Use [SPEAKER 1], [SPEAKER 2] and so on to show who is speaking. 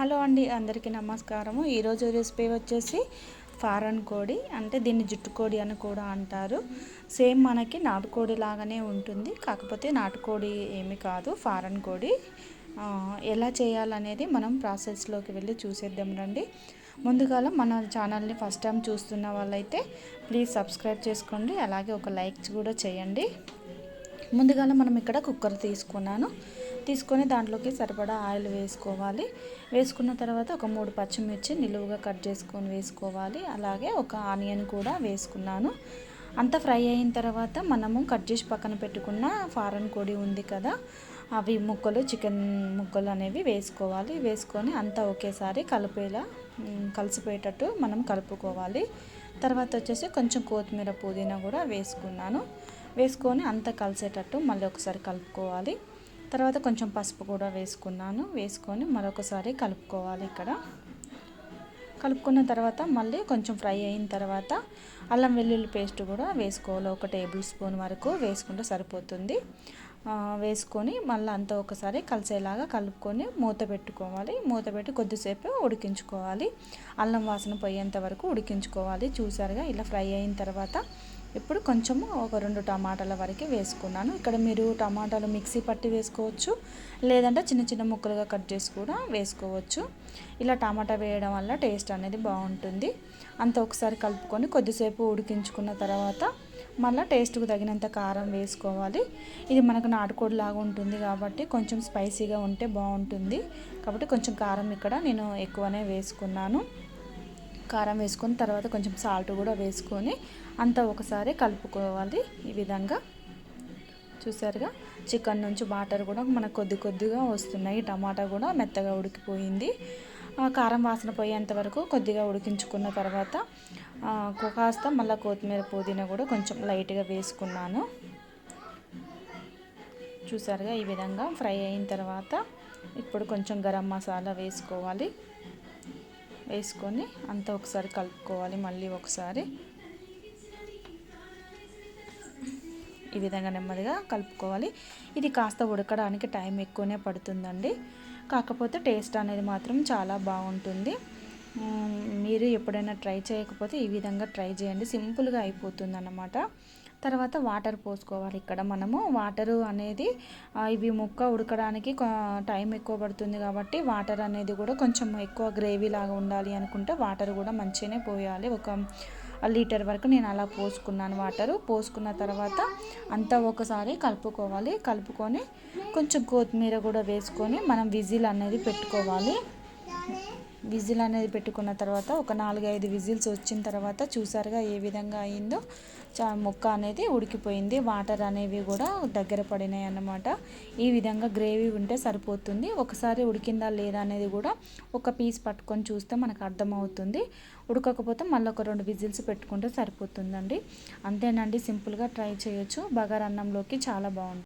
[SPEAKER 1] Hello అండి, అందరికీ నమస్కారము. ఈరోజు రెసిపీ వచ్చేసి ఫారెన్ కోడి, అంటే దీన్ని జుట్టు కోడి అని కూడా అంటారు. సేమ్ మనకి నాటుకోడి లాగానే ఉంటుంది, కాకపోతే నాటుకోడి ఏమి కాదు, ఫారెన్ కోడి. ఎలా చేయాలనేది మనం ప్రాసెస్లోకి వెళ్ళి చూసేద్దాం రండి. ముందుగా మన ఛానల్ని ఫస్ట్ టైం చూస్తున్న వాళ్ళైతే ప్లీజ్ సబ్స్క్రైబ్ చేసుకోండి, అలాగే ఒక లైక్ కూడా చేయండి. ముందుగా మనం ఇక్కడ కుక్కర్ తీసుకొని దాంట్లోకి సరిపడా ఆయిల్ వేసుకున్న తర్వాత ఒక 3 పచ్చిమిర్చి నిలువుగా కట్ చేసుకొని వేసుకోవాలి. అలాగే ఒక ఆనియన్ కూడా వేసుకున్నాను. అంతా ఫ్రై అయిన తర్వాత మనము కట్ చేసి పక్కన పెట్టుకున్న ఫారెన్ కోడి ఉంది కదా, అవి చికెన్ ముక్కలు అనేవి వేసుకొని అంతా ఒకేసారి కలిసిపోయేటట్టు మనం కలుపుకోవాలి. తర్వాత వచ్చేసి కొంచెం కొత్తిమీర పుదీనా కూడా వేసుకొని అంతా కలిసేటట్టు మళ్ళీ ఒకసారి కలుపుకోవాలి. తర్వాత కొంచెం పసుపు కూడా వేసుకొని మరొకసారి కలుపుకోవాలి. కలుపుకున్న తర్వాత మళ్ళీ కొంచెం ఫ్రై అయిన తర్వాత అల్లం వెల్లుల్లి పేస్ట్ కూడా వేసుకోవాలి. 1 టేబుల్ స్పూన్ వరకు వేసుకుంటే సరిపోతుంది. వేసుకొని మళ్ళీ అంతా ఒకసారి కలిసేలాగా కలుపుకొని మూత పెట్టి కొద్దిసేపు ఉడికించుకోవాలి. అల్లం వాసన పోయేంత వరకు ఉడికించుకోవాలి. చూసారుగా ఇలా ఫ్రై అయిన తర్వాత ఇప్పుడు కొంచెము ఒక 2 టమాటాల వరకు వేసుకున్నాను. ఇక్కడ మీరు టమాటాలు మిక్సీ పట్టి వేసుకోవచ్చు, లేదంటే చిన్న చిన్న ముక్కలుగా కట్ చేసి కూడా వేసుకోవచ్చు. ఇలా టమాటా వేయడం వల్ల టేస్ట్ అనేది బాగుంటుంది. అంత ఒకసారి కలుపుకొని కొద్దిసేపు ఉడికించుకున్న తర్వాత మళ్ళీ టేస్ట్కు తగినంత కారం వేసుకోవాలి. ఇది మనకు నాటుకోడి లాగా ఉంటుంది కాబట్టి కొంచెం స్పైసీగా ఉంటే బాగుంటుంది, కాబట్టి కొంచెం కారం ఇక్కడ నేను ఎక్కువనే వేసుకున్నాను. కారం వేసుకున్న తర్వాత కొంచెం సాల్ట్ కూడా వేసుకొని అంతా ఒకసారి కలుపుకోవాలి. ఈ విధంగా చూసారుగా చికెన్ నుంచి వాటర్ కూడా మనకు కొద్దిగా వస్తున్నాయి. టమాటా కూడా మెత్తగా ఉడికిపోయింది. కారం వాసన పోయేంత వరకు కొద్దిగా ఉడికించుకున్న తర్వాత కాస్త మళ్ళీ కొత్తిమీర పుదీనా కూడా కొంచెం లైట్గా వేసుకున్నాను. చూసారుగా ఈ విధంగా ఫ్రై అయిన తర్వాత ఇప్పుడు కొంచెం గరం మసాలా వేసుకొని అంతా ఒకసారి కలుపుకోవాలి. మళ్ళీ ఒకసారి ఈ విధంగా నెమ్మదిగా కలుపుకోవాలి. ఇది కాస్త ఉడకడానికి టైం ఎక్కువనే పడుతుందండి, కాకపోతే టేస్ట్ అనేది మాత్రం చాలా బాగుంటుంది. మీరు ఎప్పుడైనా ట్రై చేయకపోతే ఈ విధంగా ట్రై చేయండి, సింపుల్గా అయిపోతుంది అన్నమాట. తర్వాత వాటర్ పోసుకోవాలి. ఇక్కడ మనము వాటరు అనేది ఇవి ముక్క ఉడకడానికి టైం ఎక్కువ పడుతుంది కాబట్టి వాటర్ అనేది కూడా కొంచెం ఎక్కువ గ్రేవీ లాగా ఉండాలి అనుకుంటే వాటర్ కూడా మంచిగానే పోయాలి. 1 లీటర్ వరకు నేను అలా పోసుకున్నాను. వాటరు పోసుకున్న తర్వాత అంతా ఒకసారి కలుపుకొని కొంచెం కొత్తిమీర కూడా వేసుకొని మనం విజిల్ అనేది పెట్టుకున్న తర్వాత ఒక 4-5 విజిల్స్ వచ్చిన తర్వాత చూసారుగా ఏ విధంగా అయిందో. ముక్క అనేది ఉడికిపోయింది, వాటర్ అనేవి కూడా దగ్గర పడినాయి అన్నమాట. ఈ విధంగా గ్రేవీ ఉంటే సరిపోతుంది. ఒకసారి ఉడికిందా లేదా అనేది కూడా ఒక పీస్ పట్టుకొని చూస్తే మనకు అర్థమవుతుంది. ఉడకకపోతే మళ్ళీ ఒక 2 విజిల్స్ పెట్టుకుంటే సరిపోతుందండి. అంతేనండి, సింపుల్గా ట్రై చేయొచ్చు. బగారా అన్నంలోకి చాలా బాగుంటుంది.